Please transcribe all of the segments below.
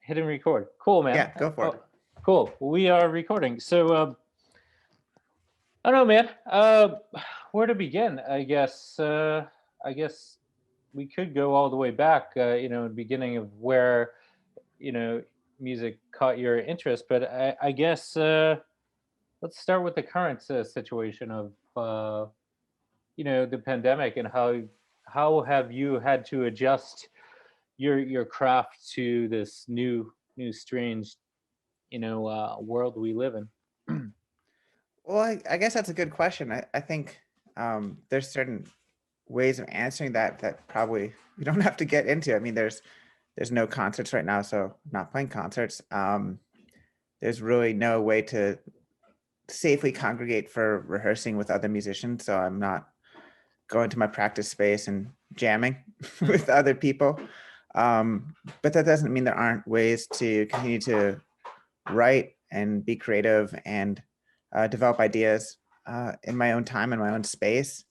hitting record. Cool, man. Yeah, go for it. Oh, cool. We are recording. So, I don't know, man. Where to begin? I guess we could go all the way back. Beginning of where you know music caught your interest. But I guess let's start with the current situation of the pandemic and how have you had to adjust your craft to this new strange world we live in. Well, I guess that's a good question. I think there's certain ways of answering that probably we don't have to get into. I mean, there's no concerts right now, so I'm not playing concerts. There's really no way to safely congregate for rehearsing with other musicians, so I'm not going to my practice space and jamming with other people. But that doesn't mean there aren't ways to continue to write and be creative and develop ideas in my own time, in my own space.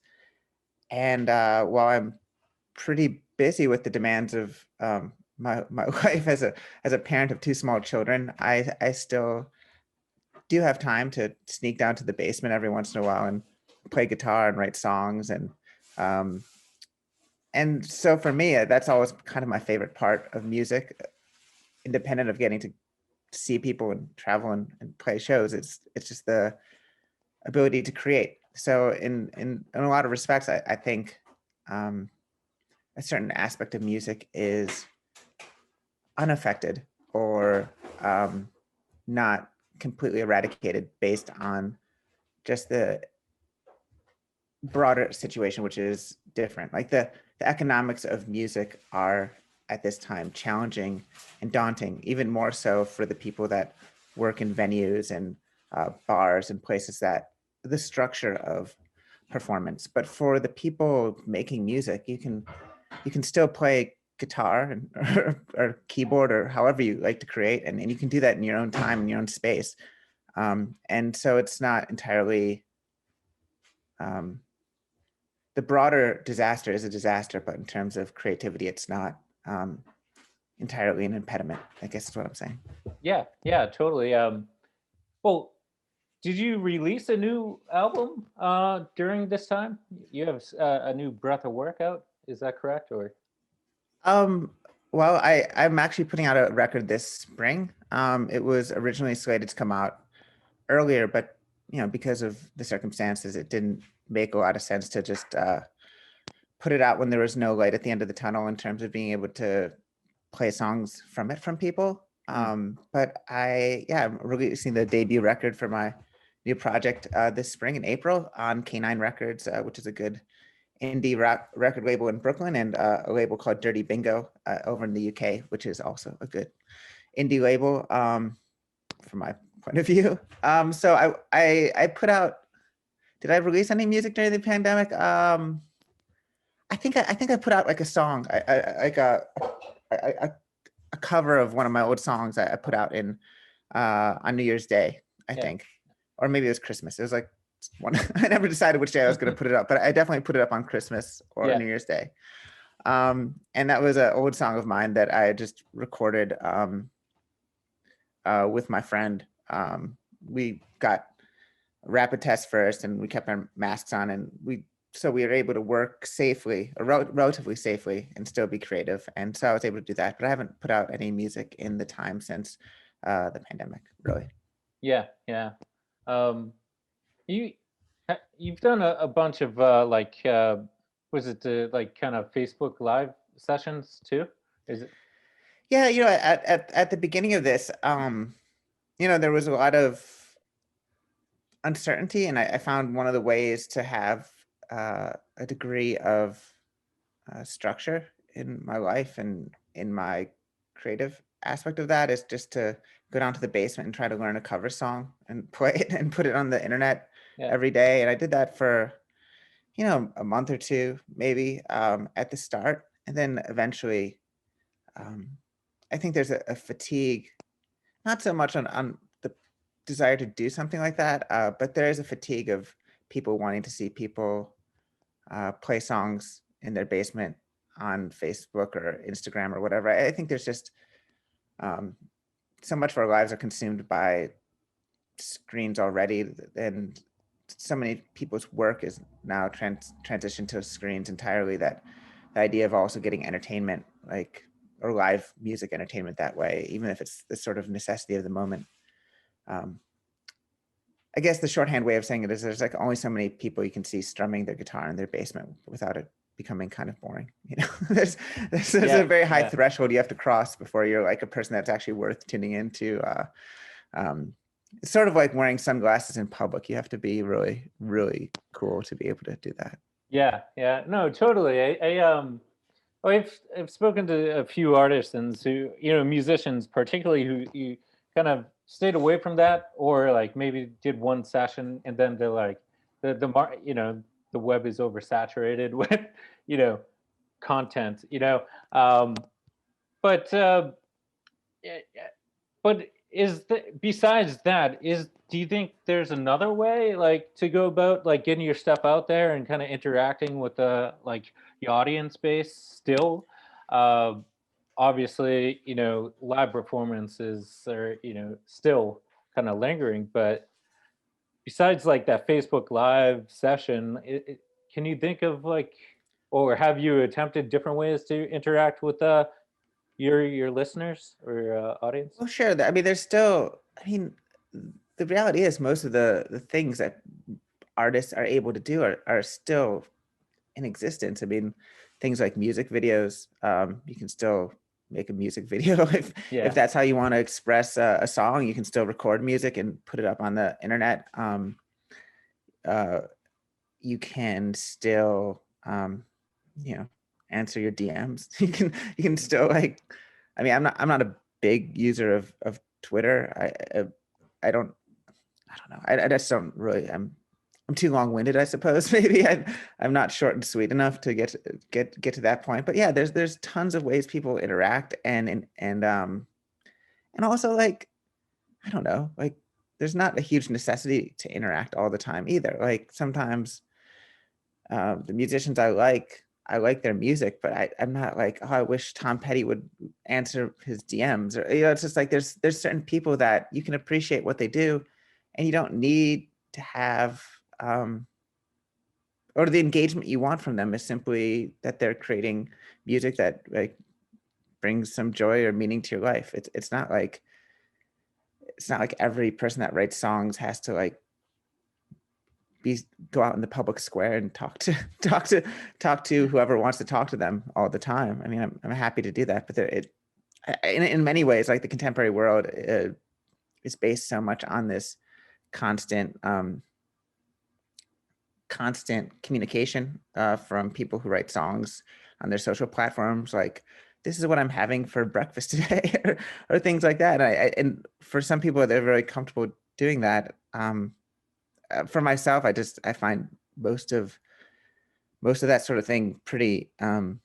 And while I'm pretty busy with the demands of my life as a parent of two small children, I still do have time to sneak down to the basement every once in a while and play guitar and write songs. Um, and so for me, that's always kind of my favorite part of music, independent of getting to see people and travel and play shows. It's just the ability to create. So in a lot of respects, I think um, a certain aspect of music is unaffected or not completely eradicated based on just the broader situation, which is different. Like the economics of music are at this time challenging and daunting, even more so for the people that work in venues and bars and places that the structure of performance. But for the people making music, you can still play guitar and, or keyboard or however you like to create, and you can do that in your own time in your own space. And so it's not entirely um, the broader disaster is a disaster, but in terms of creativity, it's not entirely an impediment, I guess is what I'm saying. Yeah, yeah, totally. Well, did you release a new album during this time? You have a new Breath of Work out. Is that correct? Or Um, well, I'm actually putting out a record this spring. It was originally slated to come out earlier, but because of the circumstances, it didn't make a lot of sense to just put it out when there was no light at the end of the tunnel in terms of being able to play songs from it from people. Hmm. But I'm releasing the debut record for my new project this spring in April on K9 Records, which is a good indie rock record label in Brooklyn, and a label called Dirty Bingo over in the UK, which is also a good indie label from my point of view. So I put out. Did I release any music during the pandemic? I think I put out like a song, like a a cover of one of my old songs I put out in on New Year's Day, I Yeah. think, or maybe it was Christmas. It was like one. I never decided which day I was going to put it up, but I definitely put it up on Christmas or Yeah. New Year's Day. And that was an old song of mine that I just recorded with my friend. We got rapid tests first, and we kept our masks on, and we were able to work safely, or relatively safely, and still be creative. And so I was able to do that, but I haven't put out any music in the time since the pandemic, really. Yeah. Yeah. Um, you you've done a bunch of was it like kind of Facebook live sessions too? Is it? Yeah, at the beginning of this, there was a lot of uncertainty, and I found one of the ways to have a degree of structure in my life and in my creative aspect of that is just to go down to the basement and try to learn a cover song and play it and put it on the internet Yeah. every day. And I did that for, a month or two, maybe at the start. And then eventually, um, I think there's a fatigue, not so much on the desire to do something like that, but there is a fatigue of people wanting to see people play songs in their basement on Facebook or Instagram or whatever. I think there's just um, so much of our lives are consumed by screens already, and so many people's work is now transitioned to screens entirely, that the idea of also getting entertainment, like, or live music entertainment that way, even if it's the sort of necessity of the moment. um, I guess the shorthand way of saying it is there's like only so many people you can see strumming their guitar in their basement without it becoming kind of boring. There's a Yeah, very high yeah. threshold you have to cross before you're like a person that's actually worth tuning into. Um, it's sort of like wearing sunglasses in public. You have to be really, really cool to be able to do that. Yeah, yeah, no, totally. I've spoken to a few artists and who, musicians particularly, who you kind of stayed away from that, or like maybe did one session and then they're like, the web is oversaturated with, you know, content, um, but yeah, yeah. But besides that, do you think there's another way, like, to go about like getting your stuff out there and kind of interacting with the audience base still? Uh, Obviously, live performances are, still kind of lingering, but besides like that Facebook Live session, can you think of like, or have you attempted different ways to interact with your listeners or audience? Well, sure. I mean, there's still, I mean, the reality is most of the things that artists are able to do are still in existence. I mean, things like music videos, you can still make a music video if Yeah. that's how you want to express a song. You can still record music and put it up on the internet. Uh, you can still, you know, answer your DMs. You can still, like, I mean, I'm not a big user of Twitter. I don't I don't know. I just don't really. I'm too long-winded, I suppose. Maybe I'm not short and sweet enough to get to that point. But yeah, there's tons of ways people interact, and also, like, I don't know, like, there's not a huge necessity to interact all the time either. Like, sometimes the musicians I like their music, but I'm not like, oh, I wish Tom Petty would answer his DMs, or, it's just like there's certain people that you can appreciate what they do, and you don't need to have, um, or the engagement you want from them is simply that they're creating music that, like, brings some joy or meaning to your life. It's not like every person that writes songs has to, like, be go out in the public square and talk to whoever wants to talk to them all the time. I mean, I'm happy to do that, but in many ways, like, the contemporary world is based so much on this constant constant communication from people who write songs on their social platforms, like, this is what I'm having for breakfast today, or things like that. And for some people, they're very comfortable doing that. For myself, I find most of that sort of thing pretty, from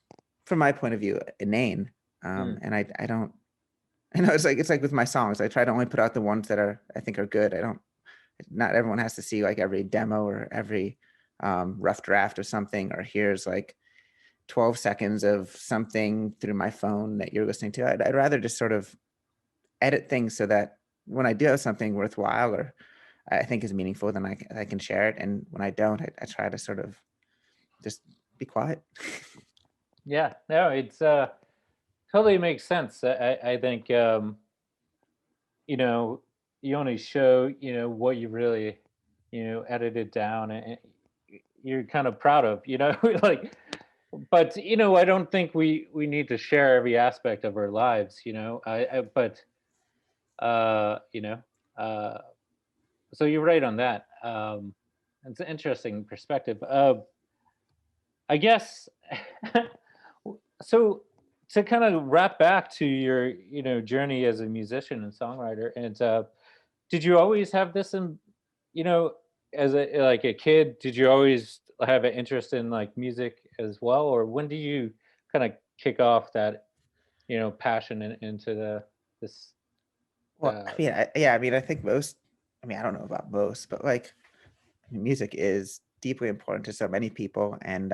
my point of view, inane. Mm. And I don't, I know it's like with my songs, I try to only put out the ones that I think are good. I don't, not everyone has to see like every demo or every rough draft of something, or here's like 12 seconds of something through my phone that you're listening to. I'd rather just sort of edit things so that when I do have something worthwhile or I think is meaningful, then I can share it. And when I don't, I try to sort of just be quiet. Yeah, no, it's totally makes sense. I think you know you only show what you really edited down, and you're kind of proud of, like. But I don't think we need to share every aspect of our lives. But uh, you know, uh, so you're right on that. It's an interesting perspective. I guess. So to kind of wrap back to your journey as a musician and songwriter, and did you always have this in, you know as a kid, did you always have an interest in like music as well, or when did you kind of kick off that passion into this Well, I mean, yeah, I mean, I think most, I mean, I don't know about most, but, like, I mean, music is deeply important to so many people, and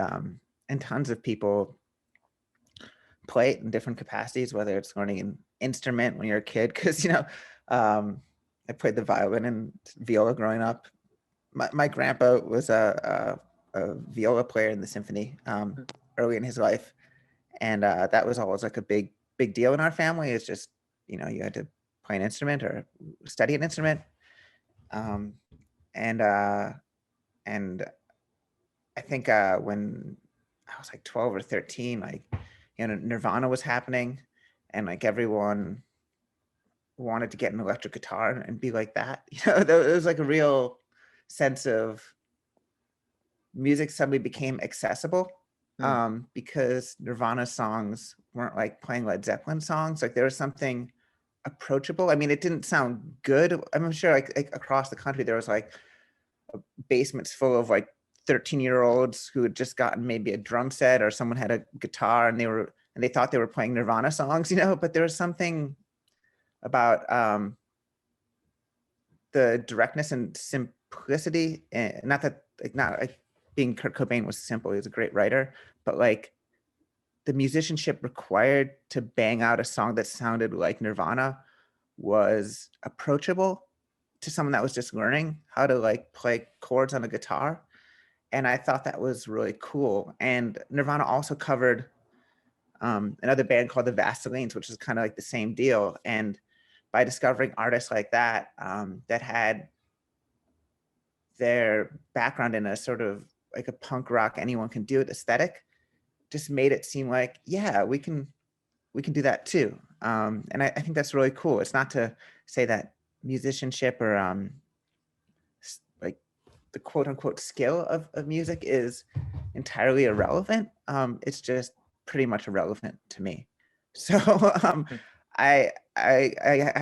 tons of people play it in different capacities, whether it's learning an instrument when you're a kid, because I played the violin and viola growing up. My grandpa was a viola player in the symphony early in his life, and that was always like a big deal in our family. It's just you had to play an instrument or study an instrument, um, and and I think when I was like 12 or 13, like Nirvana was happening, and like everyone wanted to get an electric guitar and be like that. There was like a real sense of music suddenly became accessible, Hmm. because Nirvana songs weren't like playing Led Zeppelin songs. Like there was something approachable. I mean, it didn't sound good. I'm sure like across the country there was like basements full of like 13-year-olds who had just gotten maybe a drum set, or someone had a guitar and they thought they were playing Nirvana songs, but there was something about the directness and simplicity, and not that like not like being Kurt Cobain was simple, he was a great writer, but like the musicianship required to bang out a song that sounded like Nirvana was approachable to someone that was just learning how to like play chords on a guitar. And I thought that was really cool. And Nirvana also covered another band called the Vaselines, which is kind of like the same deal. And by discovering artists like that, that had their background in a sort of like a punk rock, anyone can do it aesthetic, just made it seem like, yeah, we can do that too. And I think that's really cool. It's not to say that musicianship or like the quote unquote skill of music is entirely irrelevant. It's just pretty much irrelevant to me. So Hmm. I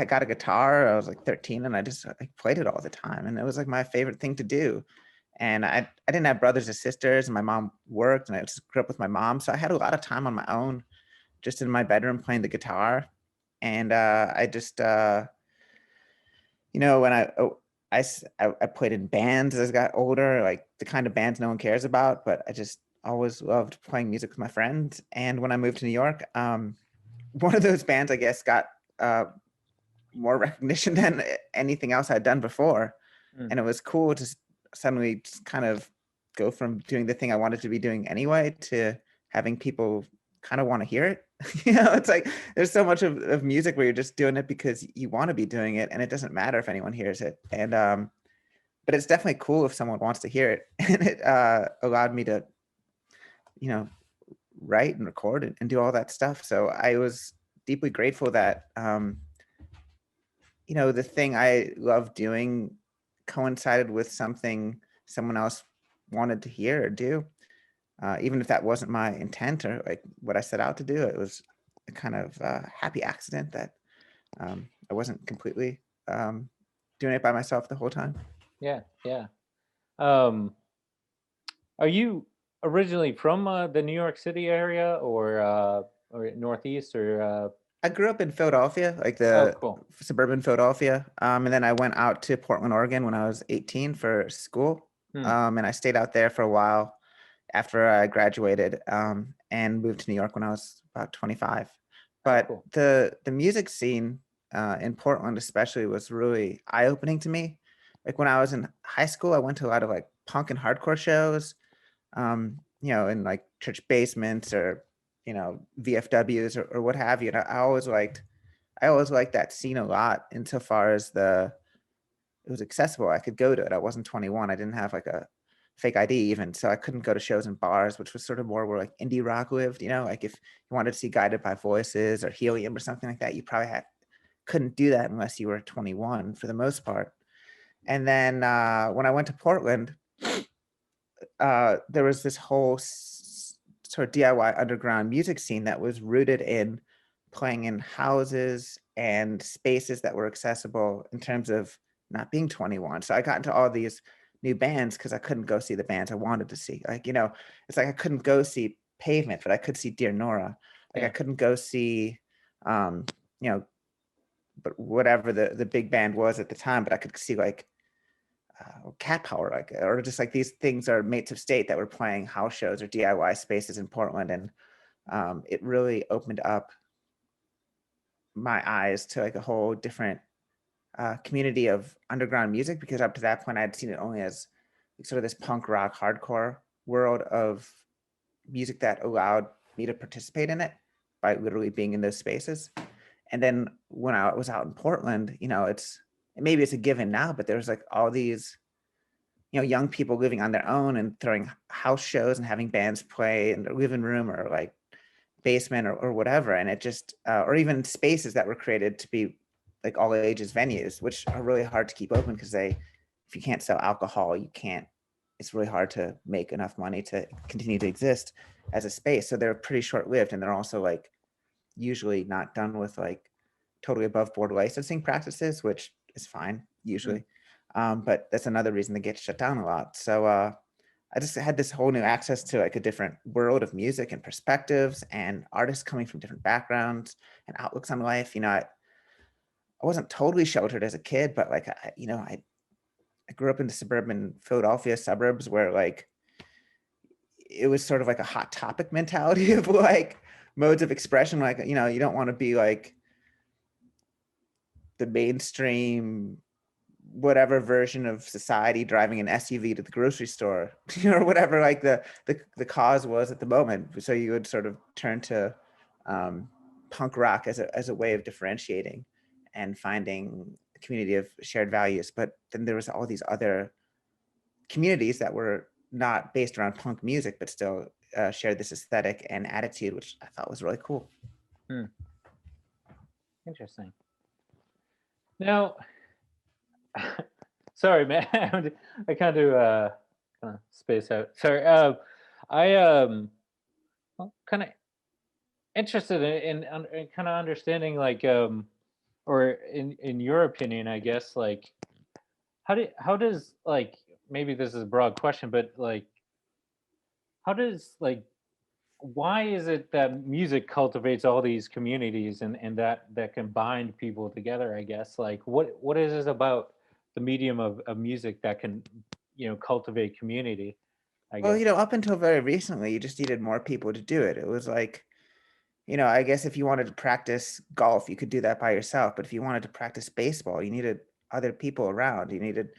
got a guitar. I was like 13, and I just played it all the time, and it was like my favorite thing to do. And I didn't have brothers or sisters, and my mom worked, and I just grew up with my mom, so I had a lot of time on my own, just in my bedroom playing the guitar. And I just when I played in bands as I got older, like the kind of bands no one cares about, but I just always loved playing music with my friends. And when I moved to New York, one of those bands, I guess, got more recognition than anything else I'd done before. Hmm. And it was cool to suddenly just kind of go from doing the thing I wanted to be doing anyway to having people kind of want to hear it. It's like there's so much of music where you're just doing it because you want to be doing it, and it doesn't matter if anyone hears it. And but it's definitely cool if someone wants to hear it. And it allowed me to, you know, write and record and do all that stuff. So I was deeply grateful that the thing I love doing coincided with something someone else wanted to hear or do, even if that wasn't my intent or like what I set out to do. It was a kind of happy accident that I wasn't completely doing it by myself the whole time. Yeah, yeah. Um, are you originally from the New York City area, or Northeast, or I grew up in Philadelphia, like oh, the cool. suburban Philadelphia, and then I went out to Portland, Oregon when I was 18 for school, Hmm. and I stayed out there for a while after I graduated, and moved to New York when I was about 25. Oh, But cool. the music scene in Portland, especially, was really eye opening to me. Like when I was in high school, I went to a lot of like punk and hardcore shows, in like church basements or VFWs or what have you. And I always liked that scene a lot insofar as it was accessible. I could go to it. I wasn't 21. I didn't have like a fake ID even, so I couldn't go to shows in bars, which was sort of more where like indie rock lived. Like if you wanted to see Guided by Voices or Helium or something like that, you probably couldn't do that unless you were 21 for the most part. And then when I went to Portland, there was this whole sort of DIY underground music scene that was rooted in playing in houses and spaces that were accessible in terms of not being 21. So I got into all these new bands because I couldn't go see the bands I wanted to see. Like, it's like I couldn't go see Pavement, but I could see Dear Nora. Like I Yeah. couldn't go see, um, you know, but whatever the big band was at the time, but I could see like Cat Power, like, or just like these things are Mates of State that were playing house shows or DIY spaces in Portland, and it really opened up my eyes to like a whole different community of underground music, because up to that point I'd seen it only as like, sort of this punk rock hardcore world of music that allowed me to participate in it by literally being in those spaces. And then when I was out in Portland, maybe it's a given now, but there's like all these, young people living on their own and throwing house shows and having bands play in their living room or like basement or whatever. And it just, or even spaces that were created to be like all ages venues, which are really hard to keep open because if you can't sell alcohol, it's really hard to make enough money to continue to exist as a space. So they're pretty short lived, and they're also like usually not done with like totally above board licensing practices, which is fine usually. But that's another reason they get shut down a lot. So I just had this whole new access to like a different world of music and perspectives and artists coming from different backgrounds and outlooks on life. I wasn't totally sheltered as a kid, but like I grew up in the suburban Philadelphia suburbs where like it was sort of like a hot topic mentality of like modes of expression. Like, you don't want to be like the mainstream whatever version of society driving an SUV to the grocery store, or whatever like the cause was at the moment. So you would sort of turn to punk rock as a way of differentiating and finding a community of shared values. But then there was all these other communities that were not based around punk music, but still shared this aesthetic and attitude, which I thought was really cool. Hmm. Interesting. Now, sorry, man. I kind of space out. Sorry. I kind of interested in kind of understanding like or in your opinion, I guess, like how does like, maybe this is a broad question, but like how does like, why is it that music cultivates all these communities and that can bind people together, I guess? Like what is it about the medium of music that can, cultivate community, I Well, guess? up until very recently, you just needed more people to do it. It was like, I guess if you wanted to practice golf, you could do that by yourself. But if you wanted to practice baseball, you needed other people around. You needed,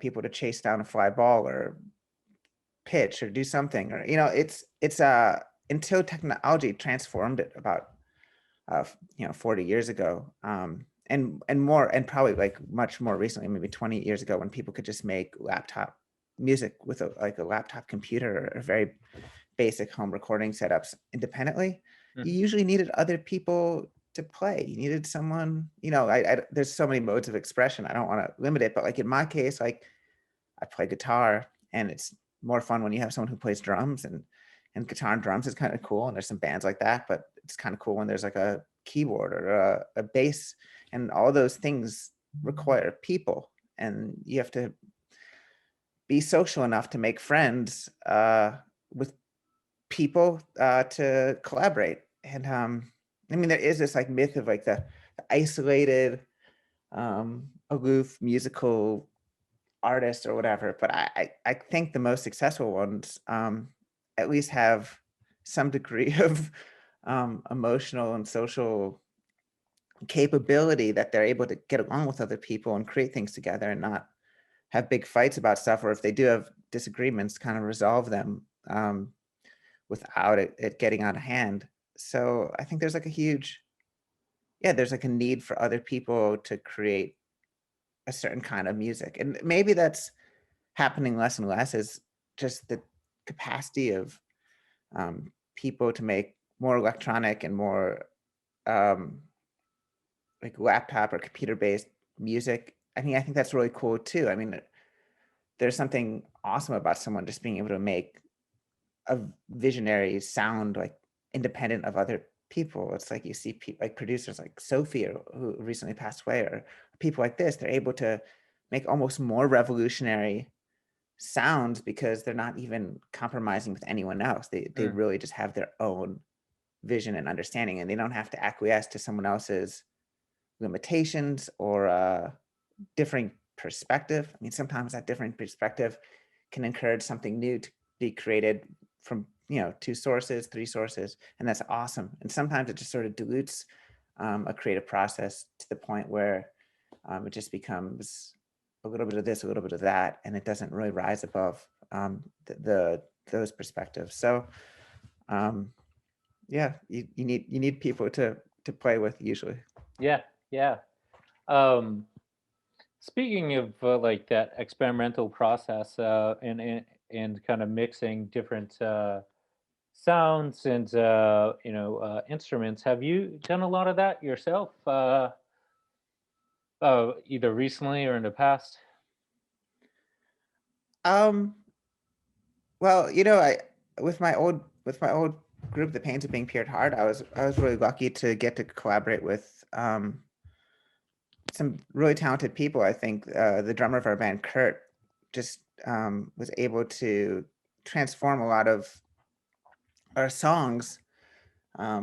people to chase down a fly ball or pitch or do something. Or, it's until technology transformed it about 40 years ago. And more, and probably like much more recently, maybe 20 years ago, when people could just make laptop music with a laptop computer or very basic home recording setups independently. You Mhm. usually needed other people to play. You needed someone, there's so many modes of expression. I don't want to limit it, but like in my case, like I play guitar, and it's more fun when you have someone who plays drums, and guitar and drums is kind of cool. And there's some bands like that, but it's kind of cool when there's like a keyboard or a bass, and all those things require people, and you have to be social enough to make friends with people to collaborate. And I mean, there is this like myth of like the isolated, aloof musical artist or whatever, but I think the most successful ones at least have some degree of emotional and social capability, that they're able to get along with other people and create things together and not have big fights about stuff, or if they do have disagreements, kind of resolve them without it getting out of hand. So I think there's like a huge, yeah, there's like a need for other people to create a certain kind of music. And maybe that's happening less and less, is just the capacity of people to make more electronic and more um, like laptop or computer based music. I think that's really cool too. I mean, there's something awesome about someone just being able to make a visionary sound like independent of other people. It's like you see people like producers like Sophie, who recently passed away, or people like this. They're able to make almost more revolutionary sounds because they're not even compromising with anyone else. They Mm. really just have their own vision and understanding, and they don't have to acquiesce to someone else's limitations or differing perspective. I mean, sometimes that different perspective can encourage something new to be created from, two sources, three sources, and that's awesome. And sometimes it just sort of dilutes a creative process to the point where it just becomes a little bit of this, a little bit of that, and it doesn't really rise above those perspectives. So um, yeah, you need people to play with usually. Yeah, yeah. Um, Speaking of like that experimental process and kind of mixing different sounds and instruments, have you done a lot of that yourself? Either recently or in the past? Um, well, I with my old group, the Pains of Being Paired Hard, I was really lucky to get to collaborate with some really talented people. I think the drummer of our band, Kurt, just was able to transform a lot of our songs.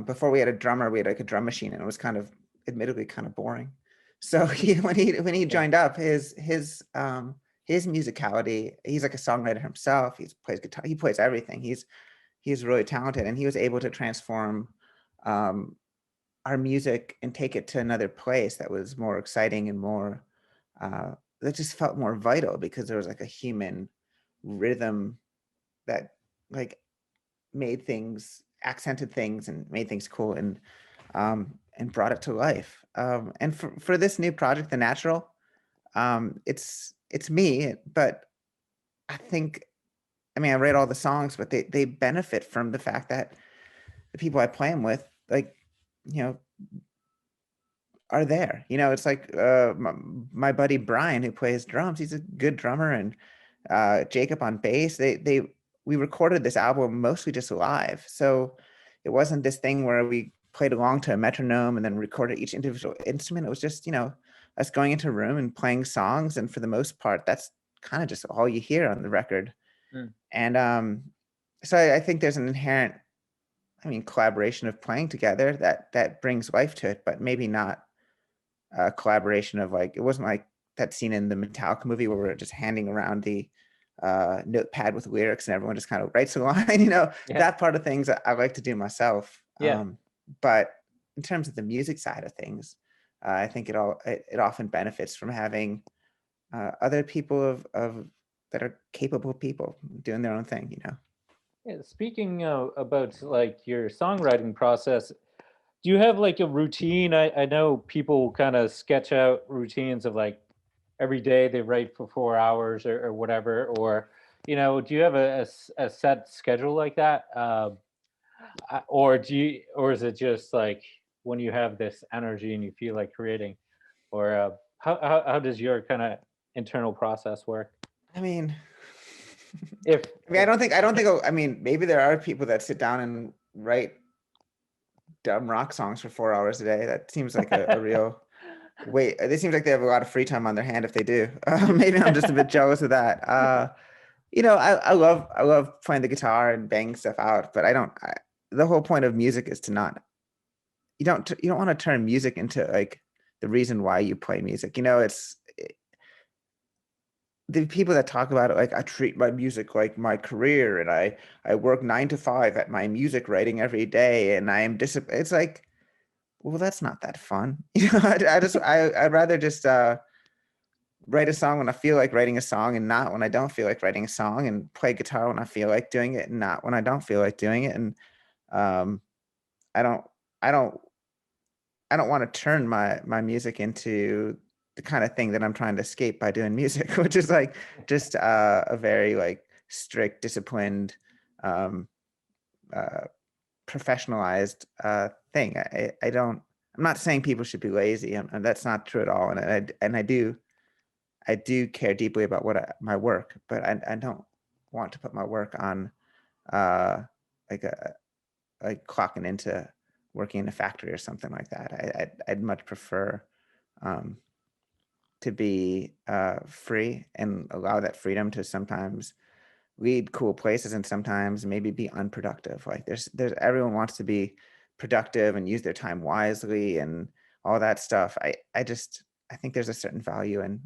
Before we had a drummer, we had like a drum machine, and it was kind of, admittedly, kind of boring. So when he Yeah. joined up, his musicality, he's like a songwriter himself. He plays guitar, he plays everything. He's really talented, and he was able to transform um, our music and take it to another place that was more exciting and more that just felt more vital, because there was like a human rhythm that like made things, accented things, and made things cool, and brought it to life. And for this new project, The Natural, it's me, but I think, I mean, I write all the songs, but they benefit from the fact that the people I play them with, like, you know, are there. It's like my buddy Brian, who plays drums. He's a good drummer, and Jacob on bass. We recorded this album mostly just live, so it wasn't this thing where we played along to a metronome and then recorded each individual instrument. It was just us going into a room and playing songs, and for the most part, that's kind of just all you hear on the record. Mm. And so I think there's an inherent, I mean, collaboration of playing together that brings life to it, but maybe not a collaboration of, like, it wasn't like that scene in the Metallica movie where we're just handing around the notepad with lyrics and everyone just kind of writes a line. Yeah. That part of things I like to do myself. Yeah. But in terms of the music side of things, I think it often benefits from having other people of that are capable people doing their own thing. Yeah, speaking about like your songwriting process, do you have like a routine? I know people kind of sketch out routines of like every day they write for 4 hours or whatever, or do you have a set schedule like that? Or or is it just like when you have this energy and you feel like creating, or how does your kind of internal process work? I mean, If I don't think, I mean, maybe there are people that sit down and write dumb rock songs for 4 hours a day. That seems like a real wait. It seems like they have a lot of free time on their hand if they do. Maybe I'm just a bit jealous of that. I love playing the guitar and banging stuff out, but the whole point of music is to not, you don't want to turn music into like the reason why you play music. The people that talk about it like, I treat my music like my career, and I work 9 to 5 at my music writing every day, and I am disciplined. It's like, well, that's not that fun. I'd rather just write a song when I feel like writing a song, and not when I don't feel like writing a song, and play guitar when I feel like doing it, and not when I don't feel like doing it. And um, I don't, I don't, I don't want to turn my music into the kind of thing that I'm trying to escape by doing music, which is like just a very like strict, disciplined, um, uh, professionalized thing. I don't. I'm not saying people should be lazy, and that's not true at all. And I do care deeply about my work, but I don't want to put my work on uh, like clocking into working in a factory or something like that. I'd much prefer um, to be free and allow that freedom to sometimes lead cool places, and sometimes maybe be unproductive. Like there's everyone wants to be productive and use their time wisely and all that stuff. I think there's a certain value in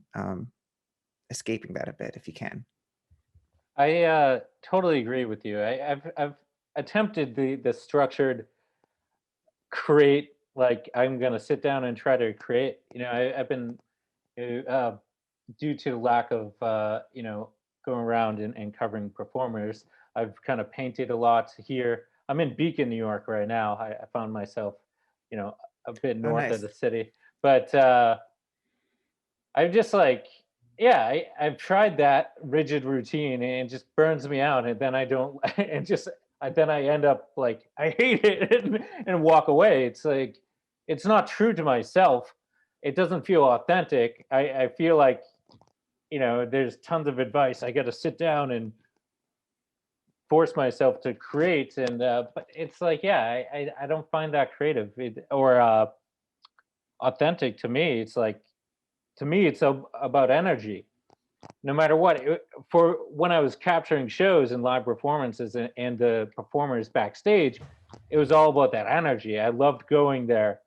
escaping that a bit if you can. I totally agree with you. I've attempted the structured create like I'm gonna sit down and try to create. I've been uh, due to lack of going around and covering performers. I've kind of painted a lot here. I'm in Beacon, New York right now. I found myself, you know, a bit Oh, north of nice. the city, but I'm just like, yeah, I've tried that rigid routine and it just burns me out. And then I don't, and just, then I end up like, I hate it and walk away. It's like, it's not true to myself. It doesn't feel authentic. I feel like, there's tons of advice. I got to sit down and force myself to create. And, but it's like, yeah, I don't find that creative or authentic to me. It's like, to me, it's about energy no matter what. For when I was capturing shows and live performances and the performers backstage, it was all about that energy. I loved going there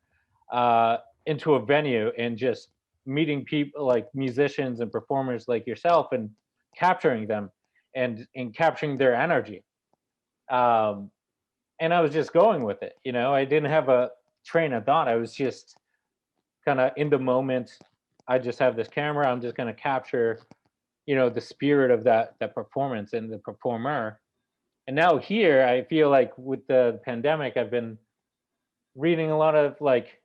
uh, into a venue and just meeting people like musicians and performers like yourself and capturing them and capturing their energy. Um, and I was just going with it. I didn't have a train of thought. I was just kind of in the moment. I just have this camera. I'm just going to capture the spirit of that performance and the performer. And now here I feel like with the pandemic I've been reading a lot of like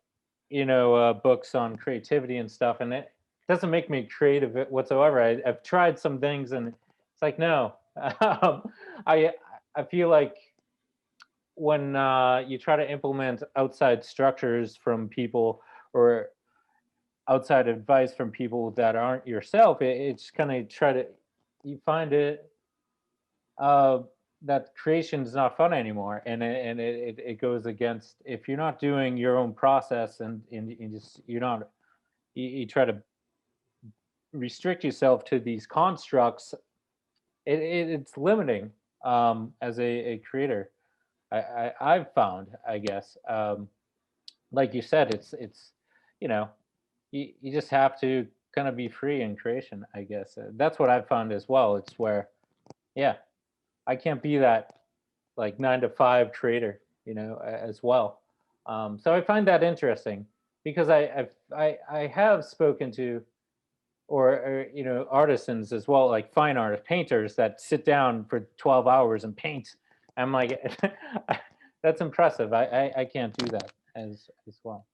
books on creativity and stuff, and it doesn't make me creative whatsoever. I've tried some things and it's like no. I I feel like when you try to implement outside structures from people or outside advice from people that aren't yourself, it's kind of try to you find it uh, that creation is not fun anymore, and it goes against if you're not doing your own process and you just you're not you try to restrict yourself to these constructs. It's limiting as a creator. I've found, I guess, like you said, it's you know you just have to kind of be free in creation, I guess. That's what I've found as well. It's where, yeah, I can't be that like 9 to 5 creator, as well. So I find that interesting because I have spoken to or artisans as well, like fine artists, painters that sit down for 12 hours and paint. I'm like, that's impressive. I can't do that as well.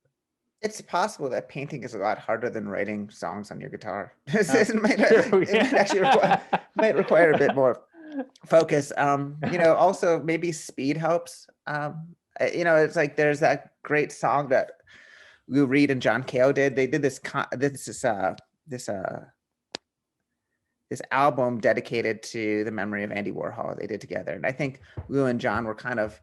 It's possible that painting is a lot harder than writing songs on your guitar. Uh, true. It might actually Yeah. require a bit more focus. Also maybe speed helps. It's like there's that great song that Lou Reed and John Cale did. They did this album dedicated to the memory of Andy Warhol. They did together, and I think Lou and John were kind of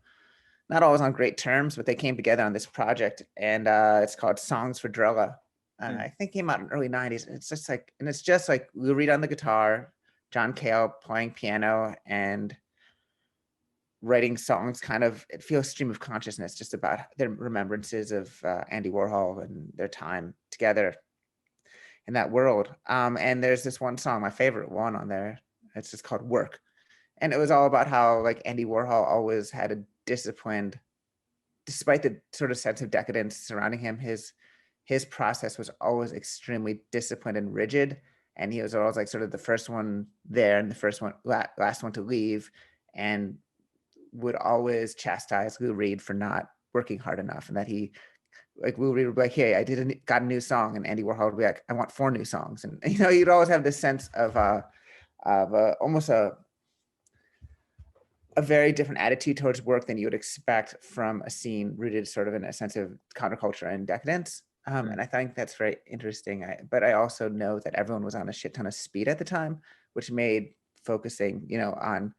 not always on great terms, but they came together on this project, and it's called Songs for Drella. And I think it came out in the early 90s. And it's just like Lou Reed on the guitar, John Cale playing piano and writing songs. Kind of, it feels stream of consciousness, just about their remembrances of Andy Warhol and their time together in that world. And there's this one song, my favorite one on there. It's just called Work. And it was all about how like Andy Warhol always had a disciplined, despite the sort of sense of decadence surrounding him, his process was always extremely disciplined and rigid. And he was always like sort of the first one there and the first one, last one to leave, and would always chastise Lou Reed for not working hard enough. And that he, like Lou Reed would be like, hey, got a new song. And Andy Warhol would be like, I want 4 new songs. And, you'd always have this sense of almost a very different attitude towards work than you would expect from a scene rooted sort of in a sense of counterculture and decadence. And I think that's very interesting. But I also know that everyone was on a shit ton of speed at the time, which made focusing, on,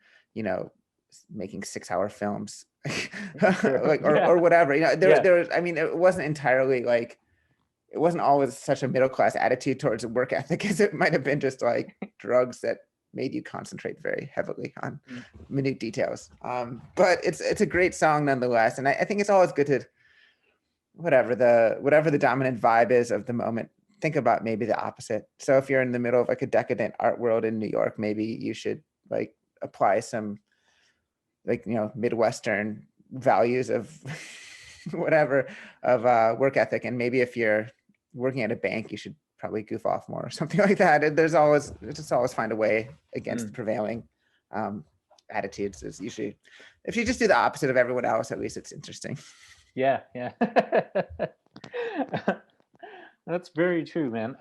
making 6-hour films like, Yeah. or whatever, Yeah. there was, I mean, it wasn't entirely like, it wasn't always such a middle-class attitude towards work ethic as it might have been just like drugs that made you concentrate very heavily on minute details. But it's a great song nonetheless. And I think it's always good to, whatever the dominant vibe is of the moment, think about maybe the opposite. So if you're in the middle of like a decadent art world in New York, maybe you should like apply some like, Midwestern values of whatever of work ethic. And maybe if you're working at a bank, you should probably goof off more or something like that. And just always find a way against the prevailing attitudes. Is usually, if you just do the opposite of everyone else, at least it's interesting. Yeah, yeah. That's very true, man.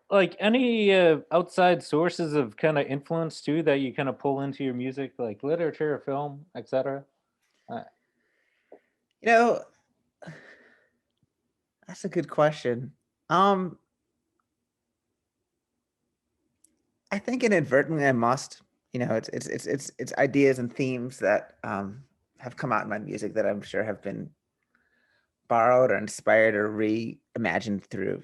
Like any outside sources of kind of influence too that you kind of pull into your music, like literature, film, etc. Uh, You know, that's a good question. Um, I think inadvertently I must. It's ideas and themes that have come out in my music that I'm sure have been borrowed or inspired or reimagined through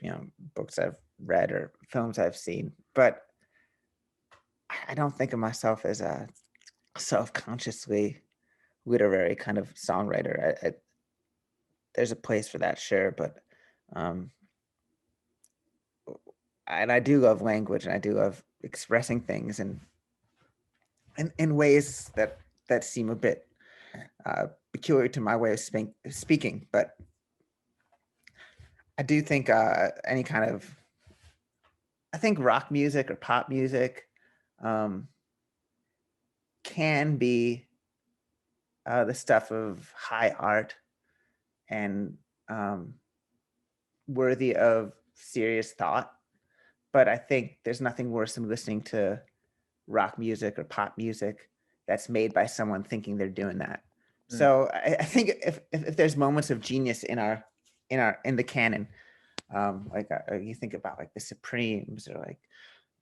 books I've read or films I've seen. But I don't think of myself as a self-consciously literary kind of songwriter. There's a place for that, sure, but um, and I do love language and I do love expressing things and in ways that seem a bit peculiar to my way of speaking. But I do think any kind of, I think rock music or pop music can be the stuff of high art and worthy of serious thought. But I think there's nothing worse than listening to rock music or pop music that's made by someone thinking they're doing that. So I think if there's moments of genius in the canon, like you think about like the Supremes or like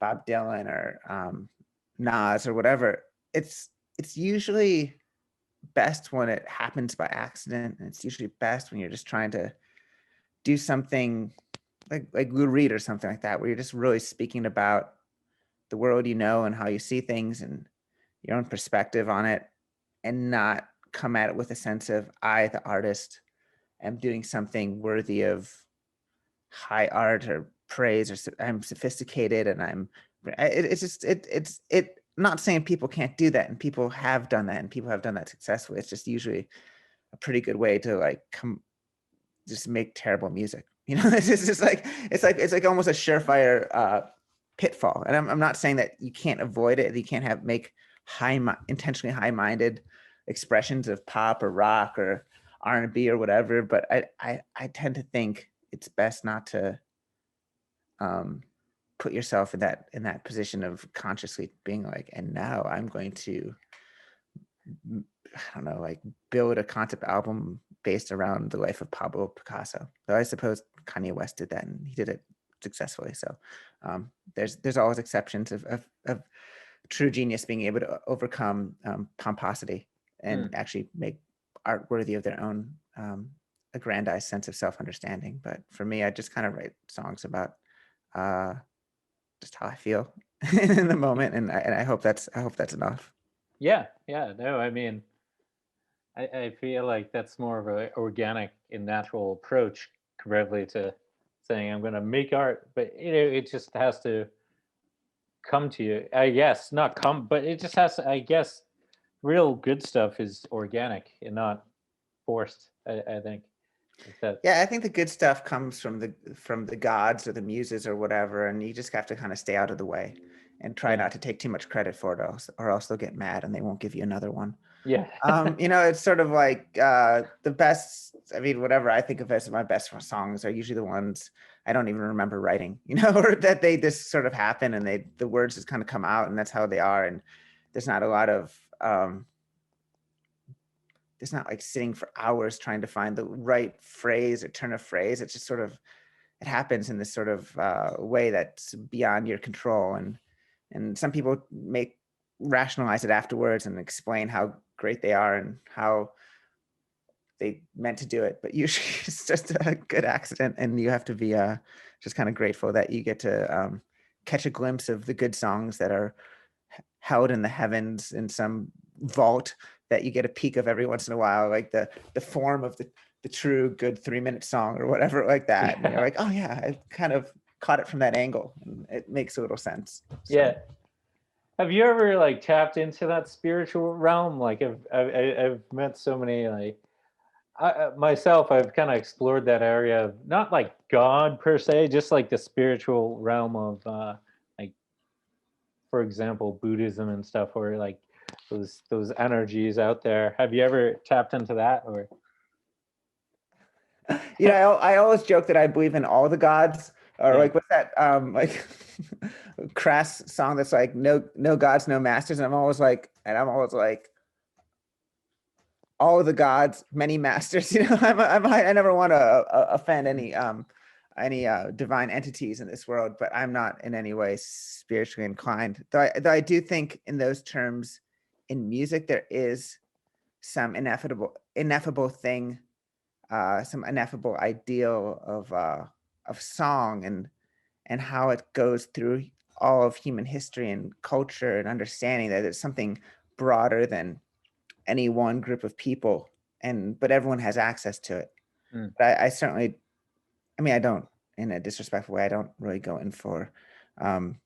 Bob Dylan or Nas or whatever, it's usually best when it happens by accident, and it's usually best when you're just trying to do something like Lou Reed or something like that, where you're just really speaking about the world and how you see things and your own perspective on it, and not come at it with a sense of I, the artist, am doing something worthy of high art or praise, or I'm sophisticated and it's not saying people can't do that, and people have done that, and people have done that successfully. It's just usually a pretty good way to like just make terrible music. It's just like it's like almost a surefire pitfall. And I'm not saying that you can't avoid it. You can't make intentionally high-minded expressions of pop or rock or R&B or whatever. But I tend to think it's best not to put yourself in that position of consciously being like, and now I'm going to, I don't know, like build a concept album based around the life of Pablo Picasso. Though I suppose Kanye West did that, and he did it successfully. So there's always exceptions of true genius being able to overcome pomposity and actually make art worthy of their own aggrandized sense of self-understanding. But for me, I just kind of write songs about just how I feel in the moment, and I hope that's enough. Yeah, yeah. No, I mean, I feel like that's more of an organic and natural approach comparatively to saying I'm going to make art, but it just has to come to you. I guess not come, but it just has to. I guess real good stuff is organic and not forced. I think that. Yeah, I think the good stuff comes from the gods or the muses or whatever, and you just have to kind of stay out of the way and try not to take too much credit for it, or else they'll get mad and they won't give you another one. Yeah. It's sort of like the best. I mean, whatever I think of as my best songs are usually the ones I don't even remember writing. Or that they just sort of happen and the words just kind of come out, and that's how they are. And there's not a lot of it's not like sitting for hours trying to find the right phrase or turn of phrase. It's just sort of, it happens in this sort of way that's beyond your control. And some people rationalize it afterwards and explain how great they are and how they meant to do it. But usually it's just a good accident, and you have to be just kind of grateful that you get to catch a glimpse of the good songs that are held in the heavens in some vault that you get a peek of every once in a while, like the form of the true good 3-minute song or whatever like that. And you're like, oh yeah, I kind of caught it from that angle, and it makes a little sense. So. Yeah. have you ever like tapped into that spiritual realm? Like I've met so many like myself, I've kind of explored that area of not like God per se, just like the spiritual realm of like, for example, Buddhism and stuff, or like those energies out there. Have you ever tapped into that? Or You know, I always joke that I believe in all the gods, or yeah, like what's that like crass song that's like no gods, no masters, and I'm always like all of the gods, many masters. You know, I never want to offend any divine entities in this world, but I'm not in any way spiritually inclined. Though I do think in those terms, in music there is some ineffable thing, some ineffable ideal of song and how it goes through all of human history and culture and understanding that it's something broader than any one group of people, and but everyone has access to it. mm, But I certainly, I mean, I don't, in a disrespectful way, I don't really go in for um,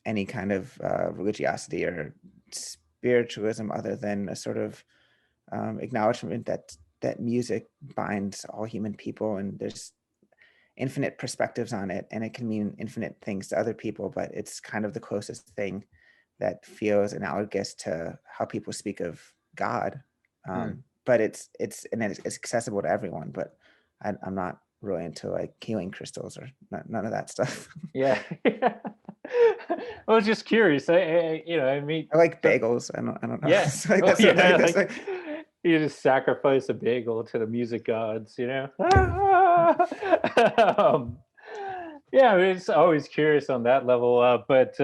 any kind of religiosity or spiritualism other than a sort of acknowledgement that music binds all human people, and there's infinite perspectives on it, and it can mean infinite things to other people, but it's kind of the closest thing that feels analogous to how people speak of God. mm, But it's accessible to everyone. But I'm not really into like healing crystals or none of that stuff. yeah. I was just curious. I meet I like bagels. I don't know. yeah. So like, Oh that's what, yeah, like, that's like like, you just sacrifice a bagel to the music gods, you know? um, yeah, it's always curious on that level. But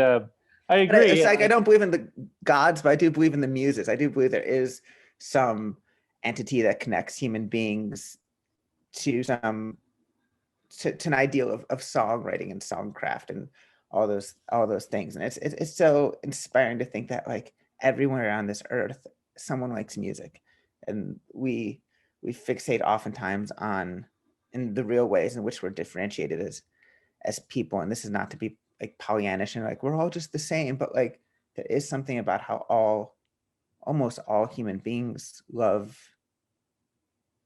I but it's agree. like I don't believe in the gods, but I do believe in the muses. I do believe there is some entity that connects human beings to some to an ideal of songwriting and songcraft and all those things. And it's so inspiring to think that like everywhere on this earth someone likes music, and we fixate oftentimes on in the real ways in which we're differentiated as people. And this is not to be like Pollyannish and like we're all just the same, but like there is something about how almost all human beings love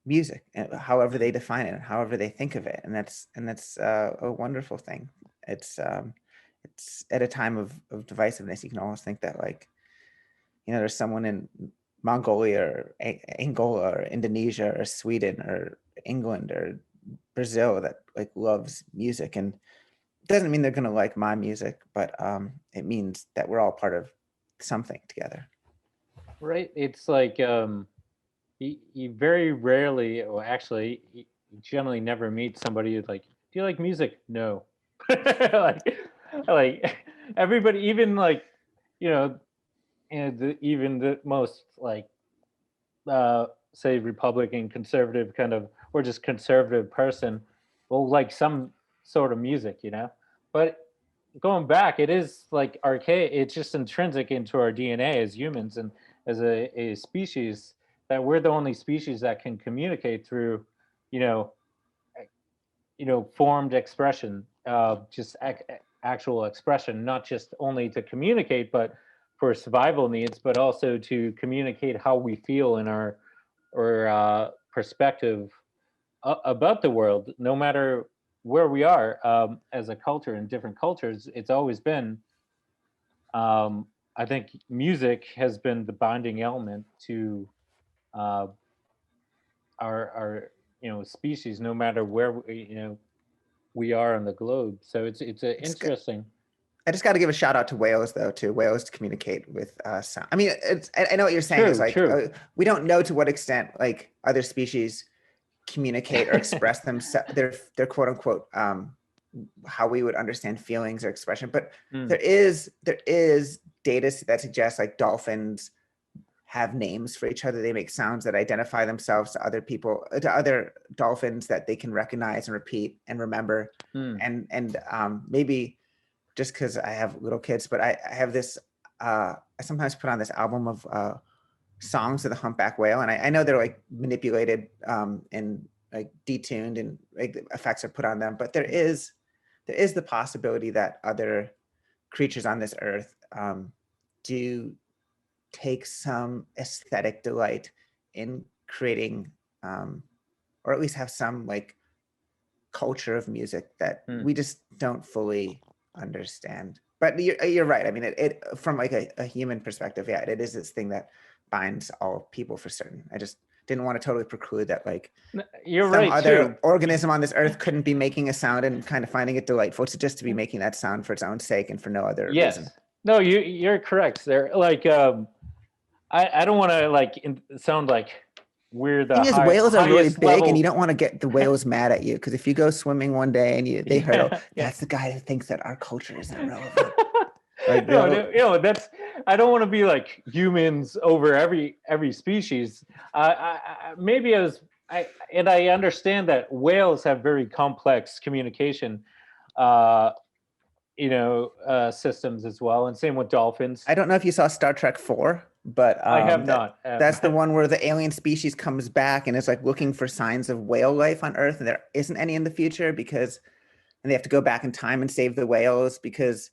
music, however they Mm, define it, however they think of it, and that's a wonderful thing. It's at a time of divisiveness. You can almost think that like there's someone in Mongolia or Angola or Indonesia or Sweden or England or Brazil that like loves music, and it doesn't mean they're going to like my music, but it means that we're all part of something together. right. It's like you very rarely, or actually, you generally never meet somebody who's like, "Do you like music?" No. like everybody, even like you know, even the most like uh, say Republican, conservative kind of, or just conservative person will like some sort of music, you know. But going back, it is like archaic. It's just intrinsic into our DNA as humans and as a species that we're the only species that can communicate through, you know, formed expression, just actual expression, not just only to communicate, but for survival needs, but also to communicate how we feel in our or perspective about the world, no matter where we are as a culture in different cultures. It's always been, um, I think, music has been the bonding element to uh, our species, no matter where we are on the globe. So it's a It's good. interesting. I just got to give a shout out to Wales, though, to Wales to communicate with sound. I mean, I know what you're saying is True, like true. we don't know to what extent like other species communicate or express their quote unquote how we would understand feelings or expression. But Mm, there is data that suggests like dolphins have names for each other. They make sounds that identify themselves to other people, to other dolphins that they can recognize and repeat and remember. mm, And maybe just because I have little kids, but I have this. I sometimes put on this album of songs of the humpback whale, and I know they're like manipulated and like detuned, and like effects are put on them. But there is the possibility that other creatures on this earth do take some aesthetic delight in creating, or at least have some like culture of music that Hmm. we just don't fully understand. But you're right. I mean, it from like a human perspective, yeah, it is this thing that binds all people for certain. I just didn't want to totally preclude that like You're some right other too. organism on this earth couldn't be making a sound and kind of finding it delightful to just to be making that sound for its own sake and for no other reason. Yes. No, you're correct there. Like I don't want to like sound like we're the Thing is, whales are really highest big, and you level. don't want to get the whales mad at you because if you go swimming one day and they heard, oh, Yeah, yeah. that's the guy who thinks that our culture isn't relevant. Like No, they'll, no, that's I don't want to be like humans over every species. Maybe as I understand that whales have very complex communication, uh, systems as well, and same with dolphins. I don't know if you saw Star Trek 4, but I have not. that's the one where the alien species comes back and is like looking for signs of whale life on Earth, and there isn't any in the future because, and they have to go back in time and save the whales because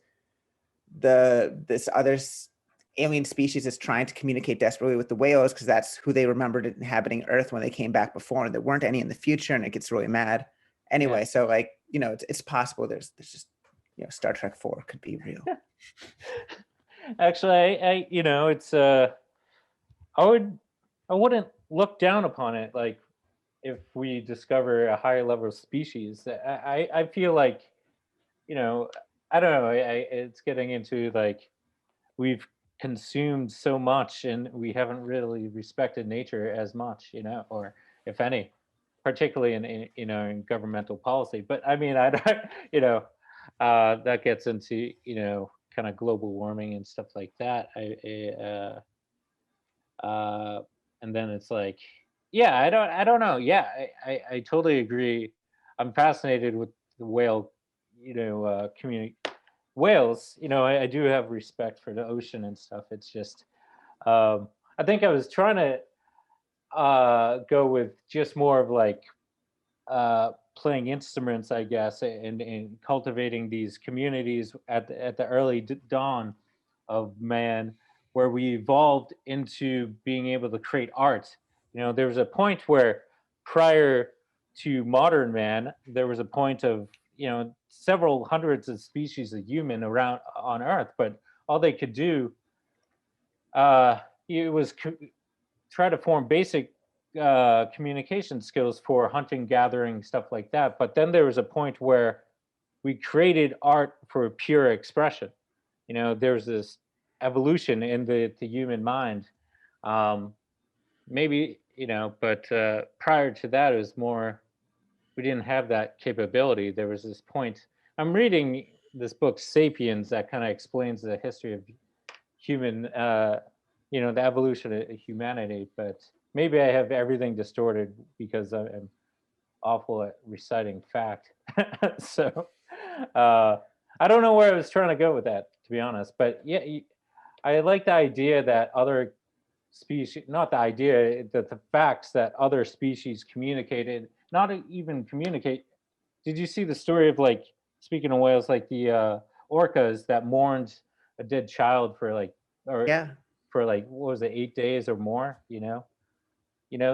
this other alien species is trying to communicate desperately with the whales because that's who they remembered inhabiting Earth when they came back before, and there weren't any in the future, and it gets really mad. Yeah. Anyway, so like it's possible there's just Star Trek 4 could be real. Actually, it's I wouldn't look down upon it. Like if we discover a higher level species, I feel like you know I don't know. It's getting into like we've consumed so much and we haven't really respected nature as much, or if any, particularly in governmental policy. But I mean, I don't, that gets into kind of global warming and stuff like that. And then it's like, yeah, I don't know. Yeah, I totally agree. I'm fascinated with the whale, community. Whales, I do have respect for the ocean and stuff. It's just, I think I was trying to go with just more of like playing instruments, I guess, and cultivating these communities at the early dawn of man, where we evolved into being able to create art. There was a point where prior to modern man, there was a point of several hundreds of species of human around on Earth, but all they could do it was try to form basic communication skills for hunting, gathering, stuff like that. But then there was a point where we created art for pure expression. There's this evolution in the human mind. Um, Maybe, but prior to that, it was more, we didn't have that capability. There was this point. I'm reading this book, Sapiens, that kind of explains the history of human, the evolution of humanity. But maybe I have everything distorted because I'm awful at reciting fact. So I don't know where I was trying to go with that, to be honest. But yeah, I like the idea that other species, not the idea, that the facts that other species communicated, not even communicate. Did you see the story of like, speaking of whales, like the orcas that mourned a dead child for like, or Yeah, for like, what was it, 8 days or more,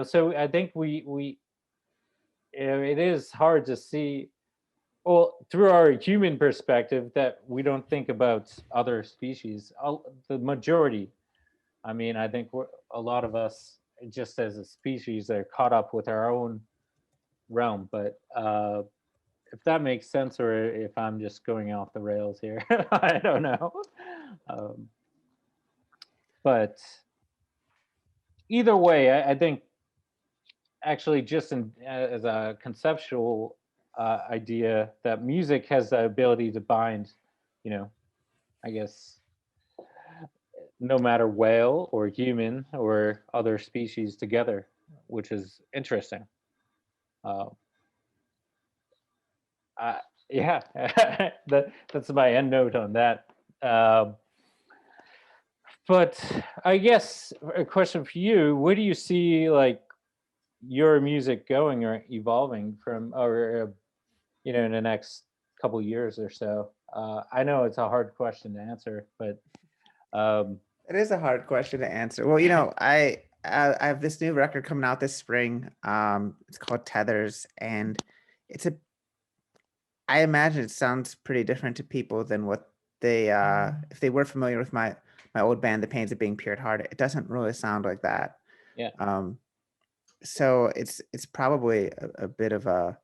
so I think it is hard to see, well, through our human perspective, that we don't think about other species. The majority, I mean, I think a lot of us, just as a species, are caught up with our own realm. But if that makes sense, or if I'm just going off the rails here, I don't know. Um, but either way, I think actually just as a conceptual idea, that music has the ability to bind, you know, I guess, no matter whale or human or other species together, which is interesting. Uh, uh, yeah, that's my end note on that. Um, but I guess a question for you: where do you see like your music going or evolving from, or in the next couple years or so? I know it's a hard question to answer, but It is a hard question to answer. Well, I have this new record coming out this spring. It's called Tethers, and it's a I imagine it sounds pretty different to people than what they if they were familiar with my old band, The Pains of Being Pure at Heart. It doesn't really sound like that. Yeah. Um, so it's probably a bit of a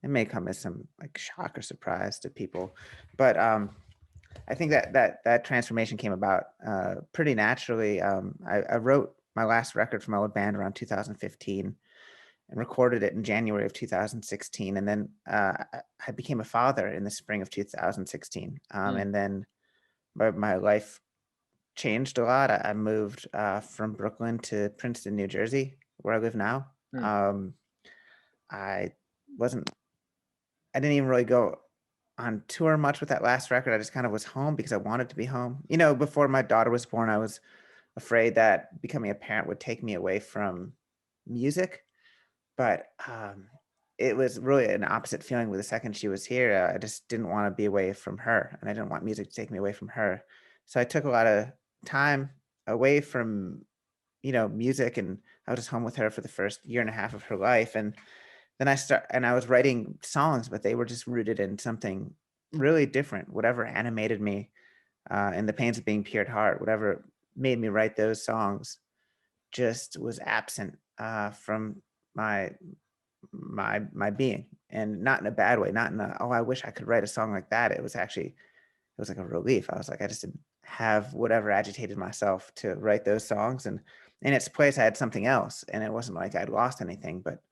it may come as some like shock or surprise to people, but I think that transformation came about pretty naturally. I wrote my last record for my old band around 2015 and recorded it in January of 2016, and then I became a father in the spring of 2016, Mm, and then my life changed a lot. I moved from Brooklyn to Princeton, New Jersey, where I live now. mm, Um, I wasn't I didn't even really go on tour much with that last record. I just kind of was home because I wanted to be home. Before my daughter was born, I was afraid that becoming a parent would take me away from music, but it was really an opposite feeling with the second she was here. I just didn't want to be away from her, and I didn't want music to take me away from her. So I took a lot of time away from music, and I was just home with her for the first year and a half of her life, and then I was writing songs, but they were just rooted in something really different. Whatever animated me in the pains of being pure at heart, whatever made me write those songs, just was absent from my my being, and not in a bad way. Not in a, oh, I wish I could write a song like that. It was like a relief. I was like, I just didn't have whatever agitated myself to write those songs, and in its place, I had something else, and it wasn't like I'd lost anything, but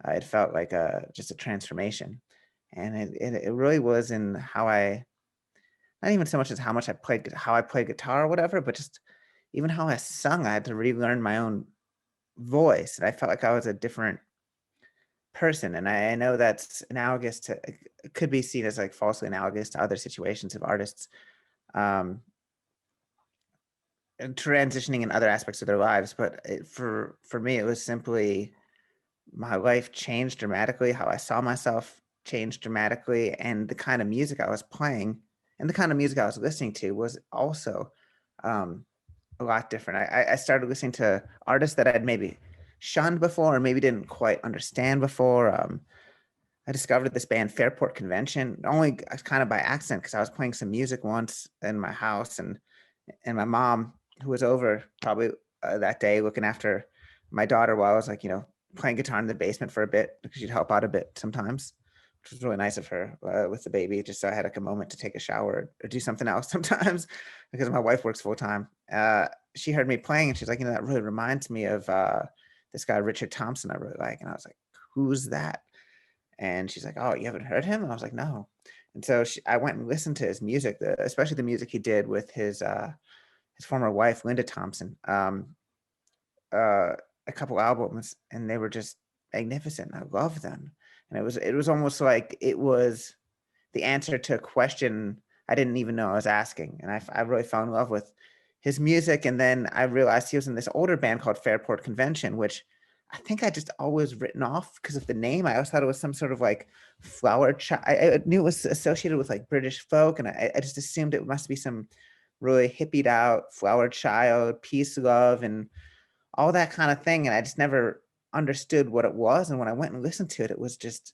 it felt like just a transformation, and it really was in how I, not even so much as how much I played, how I played guitar or whatever, but just even how I sung. I had to relearn my own voice, and I felt like I was a different person. And I know that's analogous to, it could be seen as like falsely analogous to other situations of artists um, and transitioning in other aspects of their lives. But for me, it was simply my life changed dramatically. How I saw myself changed dramatically, and the kind of music I was playing and the kind of music I was listening to was also um, a lot different. I started listening to artists that I'd maybe shunned before, or maybe didn't quite understand before. I discovered this band Fairport Convention only kind of by accident because I was playing some music once in my house, and my mom, who was over probably that day looking after my daughter while I was like playing guitar in the basement for a bit because she'd help out a bit sometimes, which was really nice of her with the baby, just so I had like a moment to take a shower or do something else sometimes because my wife works full time. She heard me playing and she's like, that really reminds me of this guy Richard Thompson I really like, and I was like, who's that? And she's like, "Oh, you haven't heard him?" And I was like, "No." And so I went and listened to his music, especially the music he did with his former wife, Linda Thompson, uh, a couple albums, and they were just magnificent. I love them, and it was almost like it was the answer to a question I didn't even know I was asking, and I really fell in love with his music. And then I realized he was in this older band called Fairport Convention, which I think I just always written off because of the name. I always thought it was some sort of like flower child. I knew it was associated with like British folk, and I just assumed it must be some really hippied out flower child, peace, love, and all that kind of thing. And I just never understood what it was. And when I went and listened to it, it was just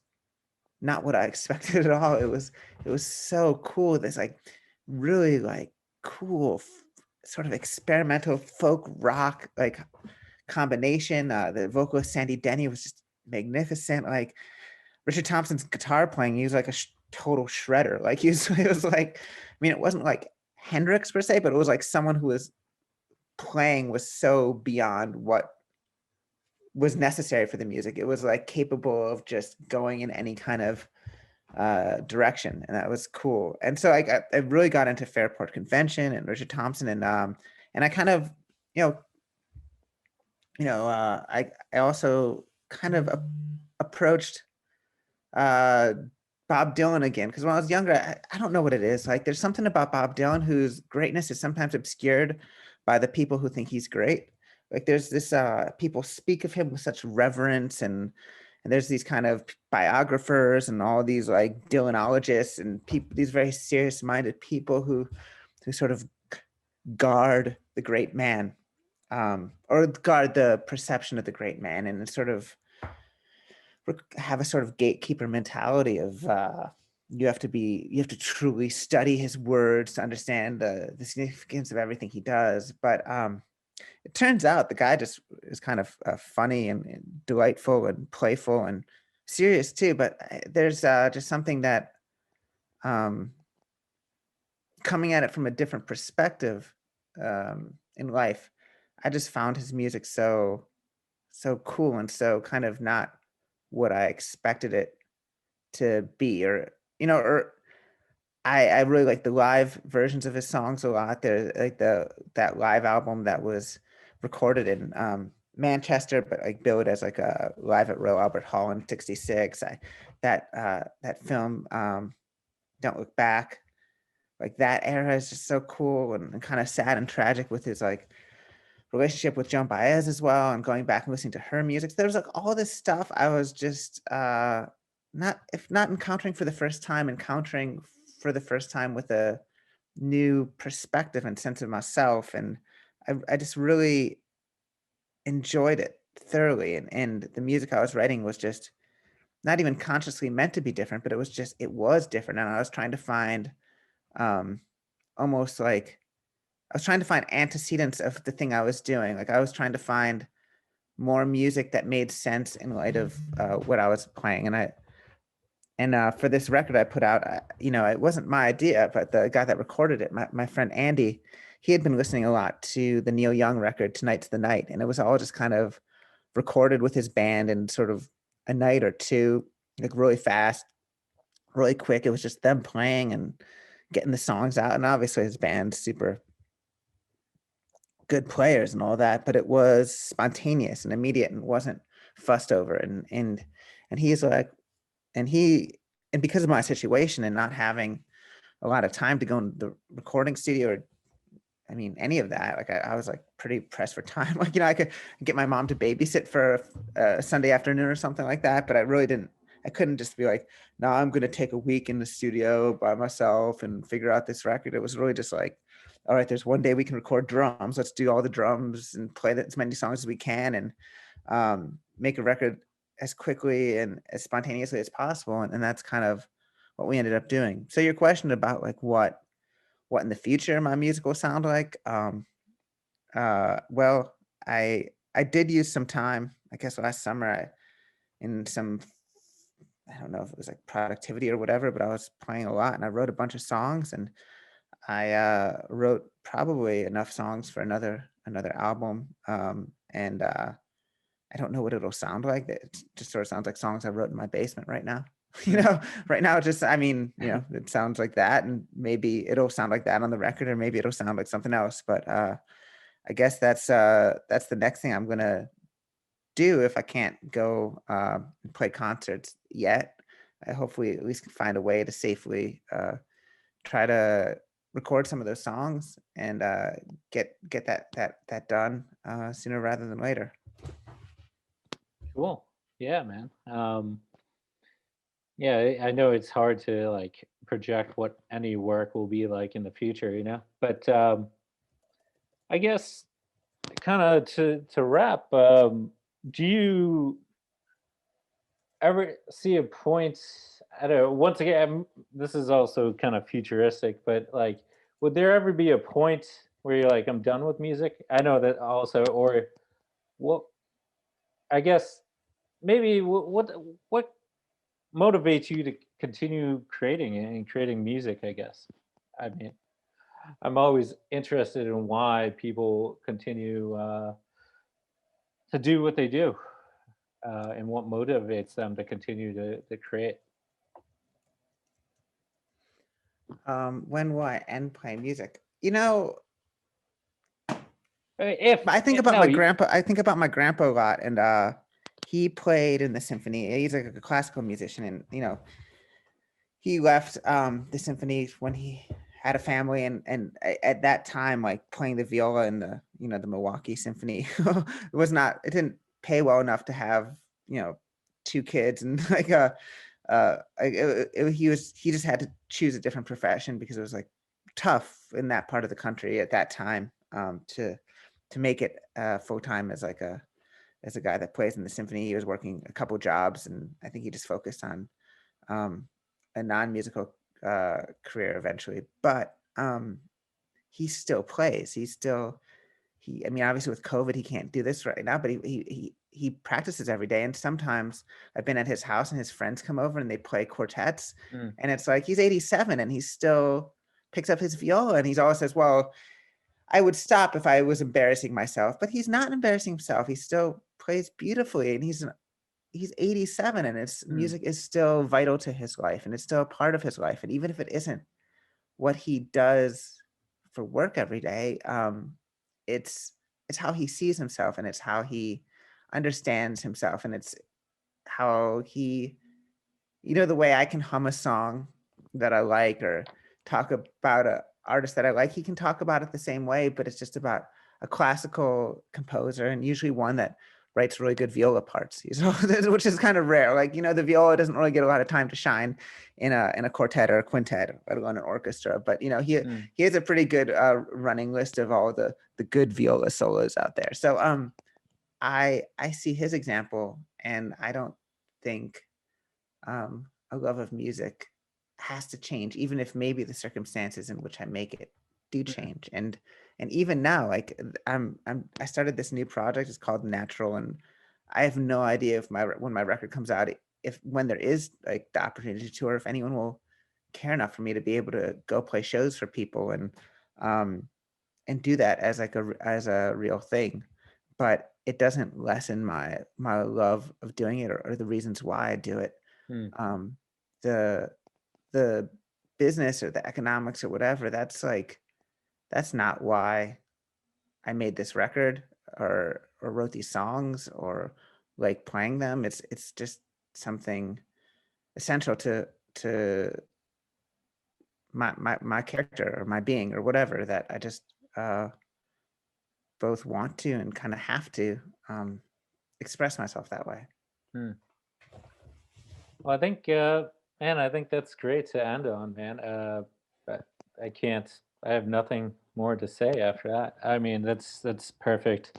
not what I expected at all. It was so cool. This like really like cool sort of experimental folk rock like combination. The vocalist Sandy Denny was just magnificent. Like Richard Thompson's guitar playing, he was like a total shredder. Like he was like, I mean, it wasn't like Hendrix per se, but it was like someone who was playing was so beyond what was necessary for the music. It was like capable of just going in any kind of direction, and that was cool. And so I really got into Fairport Convention and Richard Thompson, and I kind of you know I also kind of approached uh Bob Dylan again, because when I was younger, I don't know what it is. Like there's something about Bob Dylan whose greatness is sometimes obscured by the people who think he's great. Like there's this people speak of him with such reverence, and there's these kind of biographers and all these like Dylanologists and people, these very serious minded people who sort of guard the great man, or guard the perception of the great man, and sort of have a sort of gatekeeper mentality of you have to truly study his words to understand the significance of everything he does. But it turns out the guy just is kind of funny and delightful and playful and serious too. But there's just something that um, coming at it from a different perspective in life. I just found his music so cool and so kind of not what I expected it to be, or or I really like the live versions of his songs a lot. There's like that live album that was recorded in Manchester, but like billed as like a live at Royal Albert Hall in '66. That film, Don't Look Back, like that era is just so cool and kind of sad and tragic with his like relationship with Joan Baez as well, and going back and listening to her music. So there was like all this stuff I was just not, if not encountering for the first time, encountering for the first time with a new perspective and sense of myself. And I just really enjoyed it thoroughly. And the music I was writing was just not even consciously meant to be different, but it was different. And I was trying to find um, almost like I was trying to find antecedents of the thing I was doing. Like I was trying to find more music that made sense in light of what I was playing. And for this record I put out, it wasn't my idea, but the guy that recorded it, my friend Andy, he had been listening a lot to the Neil Young record, Tonight's the Night. And it was all just kind of recorded with his band in sort of a night or two, like really fast, really quick. It was just them playing and getting the songs out. And obviously his band's super good players and all that, but it was spontaneous and immediate and wasn't fussed over. And he's like, and he, and because of my situation and not having a lot of time to go in the recording studio, or I mean any of that, like I was like pretty pressed for time. Like I could get my mom to babysit for a Sunday afternoon or something like that, but I couldn't just be like, no, I'm going to take a week in the studio by myself and figure out this record. It was really just like, all right, there's one day we can record drums. Let's do all the drums and play as many songs as we can, and make a record as quickly and as spontaneously as possible. And that's kind of what we ended up doing. So your question about like what in the future my music will sound like, well, I did use some time, I guess last summer, in some, I don't know if it was like productivity or whatever, but I was playing a lot and I wrote a bunch of songs, and I wrote probably enough songs for another album. And I don't know what it'll sound like. It just sort of sounds like songs I wrote in my basement right now. Right now, just, I mean, it sounds like that, and maybe it'll sound like that on the record, or maybe it'll sound like something else. But I guess that's the next thing I'm gonna do if I can't go and play concerts yet. I hopefully at least can find a way to safely try to record some of those songs and get that done sooner rather than later. Cool. Yeah, man. Yeah, I know it's hard to like project what any work will be like in the future, but I guess kind of to wrap, do you ever see a point? I don't know. Once again, this is also kind of futuristic, but like, would there ever be a point where you're like, I'm done with music? I know that also, or what? I guess maybe what motivates you to continue creating and creating music, I guess. I mean, I'm always interested in why people continue to do what they do, and what motivates them to continue to create. When will I end playing music? If I think about no, my grandpa. I think about my grandpa a lot, and he played in the symphony. He's like a classical musician, and he left the symphony when he had a family, and at that time, like playing the viola in the Milwaukee Symphony, it didn't pay well enough to have two kids, and like he just had to choose a different profession because it was like tough in that part of the country at that time. to make it full time as a guy that plays in the symphony. He was working a couple jobs, and I think he just focused on um, a non-musical career eventually. But he still plays. I mean, obviously with COVID, he can't do this right now, but he practices every day. And sometimes I've been at his house and his friends come over and they play quartets. Mm. And it's like he's 87 and he still picks up his viola, and he's always says, well, I would stop if I was embarrassing myself, but he's not embarrassing himself. He still plays beautifully, and he's 87, and his Mm. music is still vital to his life, and it's still a part of his life. And even if it isn't what he does for work every day, it's it's how he sees himself, and it's how he understands himself, and it's how he, the way I can hum a song that I like or talk about a artist that I like, he can talk about it the same way, but it's just about a classical composer, and usually one that writes really good viola parts, which is kind of rare. Like, the viola doesn't really get a lot of time to shine in a quartet or a quintet, let alone an orchestra. But Mm. he has a pretty good running list of all the good viola solos out there. So I see his example, and I don't think a love of music has to change, even if maybe the circumstances in which I make it do Mm. change. And even now, like I started this new project. It's called Natural, and I have no idea if when my record comes out, if when there is like the opportunity to tour, if anyone will care enough for me to be able to go play shows for people um and do that as like as a real thing. But it doesn't lessen my love of doing it, or the reasons why I do it. Mm. um the the business or the economics or whatever, that's not why I made this record, or wrote these songs, or like playing them. It's just something essential to my character or my being or whatever, that I just uh both want to and kind of have to um express myself that way. Mm. Well, I think, man, I think that's great to end on, man. But I can't. I have nothing more to say after that. I mean, that's perfect.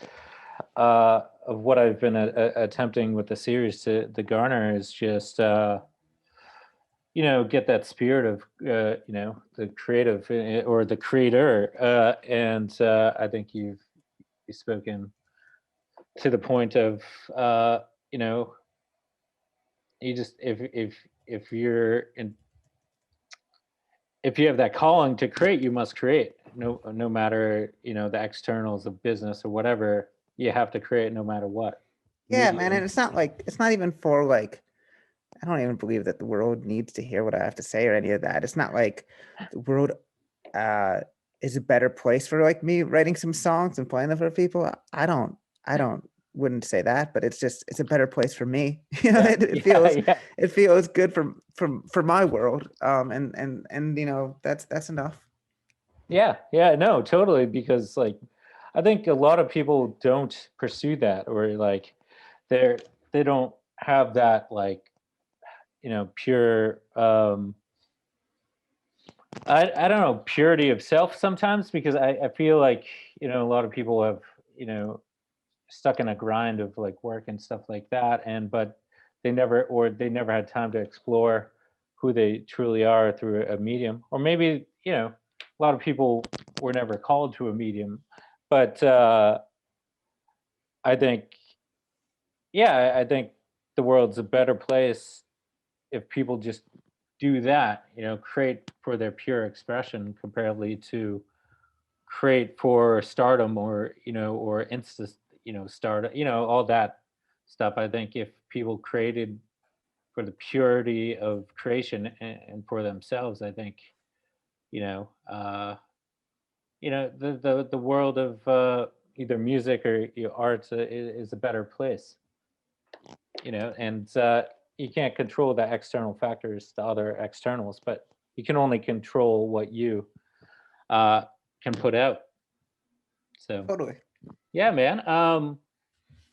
Of what I've been attempting with the series to garner is just, get that spirit of, the creative, or the creator. And I think you've spoken to the point of, you know, you just if you're in if you have that calling to create, you must create. No matter, the externals of business or whatever, you have to create no matter what Yeah, man, and medium. it's not even for like, I don't even believe that the world needs to hear what I have to say or any of that. It's not like the world uh is a better place for like me writing some songs and playing them for people. I don't wouldn't say that, but it's a better place for me. Yeah, It yeah, feels yeah, good for my world. And that's enough. yeah, yeah. No, totally. Because like, I think a lot of people don't pursue that, or like, they're they don't have that, like, pure, I don't know, purity of self sometimes, because I feel like, a lot of people have, you know stuck in a grind of like work and stuff like that, and but they never had time to explore who they truly are through a medium. Or maybe, a lot of people were never called to a medium. But I think, yeah, I think the world's a better place if people just do that, create for their pure expression, comparatively to create for stardom, or, or insta, start, all that stuff. I think if people created for the purity of creation, and for themselves, I think, you know the world of, either music or, arts, is a better place. And you can't control the external factors, the other externals, but you can only control what you, uh, can put out. So, Totally. yeah, man.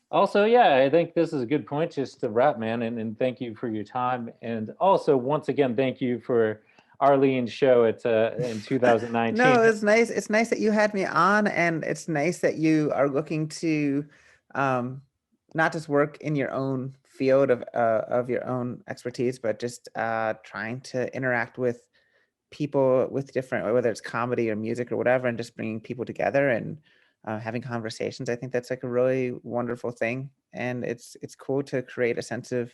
Also, yeah, I think this is a good point just to wrap, man. And thank you for your time. And also, once again, thank you for Arlene's show in 2019. No, it's nice. It's nice that you had me on, and it's nice that you are looking to not just work in your own field of your own expertise, but just trying to interact with people with different, whether it's comedy or music or whatever, and just bringing people together and having conversations. I think that's like a really wonderful thing, and it's cool to create a sense of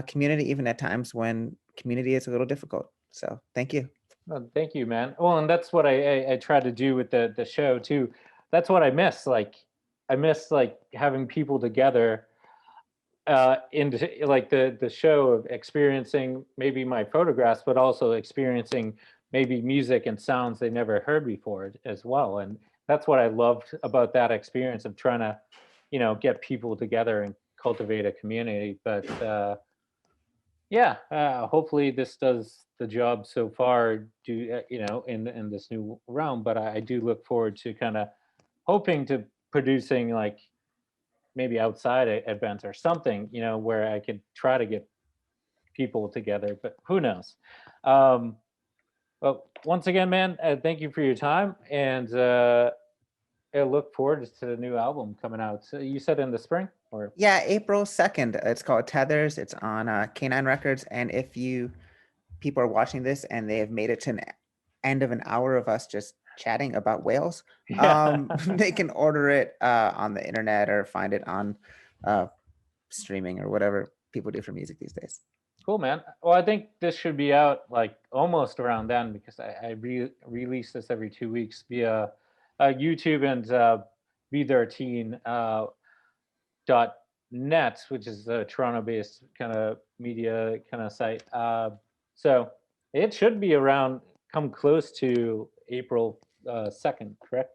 community, even at times when community is a little difficult. So thank you. Well, thank you, man. Well, and that's what I try to do with the show too. That's what I miss. Like, I miss like having people together into like the show of experiencing maybe my photographs, but also experiencing maybe music and sounds they never heard before as well. And that's what I loved about that experience of trying to, get people together and cultivate a community. But yeah, hopefully this does the job so far. In this new realm, but I do look forward to kind of hoping to producing like maybe outside events or something, where I could try to get people together. But who knows? Well, once again, man, thank you for your time, and I look forward to the new album coming out. So you said in the spring, or Yeah, April 2nd. It's called Tethers. It's on Canine Records. And if you people are watching this and they have made it to an end of an hour of us just chatting about whales, yeah. they can order it on the internet or find it on uh, streaming or whatever people do for music these days. Cool, man. Well, I think this should be out like almost around then because I release this every 2 weeks via YouTube and B13 dot net, which is a Toronto-based kind of media kind of site. So it should be around, come close to April 2nd, correct?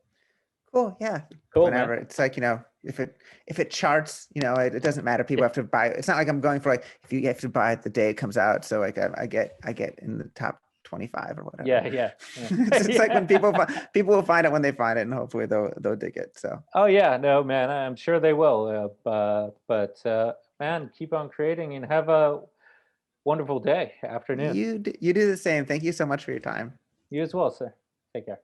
Cool. Yeah. Cool, Whenever. man. It's like, if it charts, it doesn't matter. People have to buy it. It's not like I'm going for like, if you have to buy it the day it comes out. So like I get in the top 25 or whatever. Yeah, yeah. It's like when people will find it when they find it, and hopefully they'll dig it. So Oh yeah, no, man. I'm sure they will. But man, keep on creating and have a wonderful day, afternoon. you do the same. Thank you so much for your time. You as well, sir. Take care.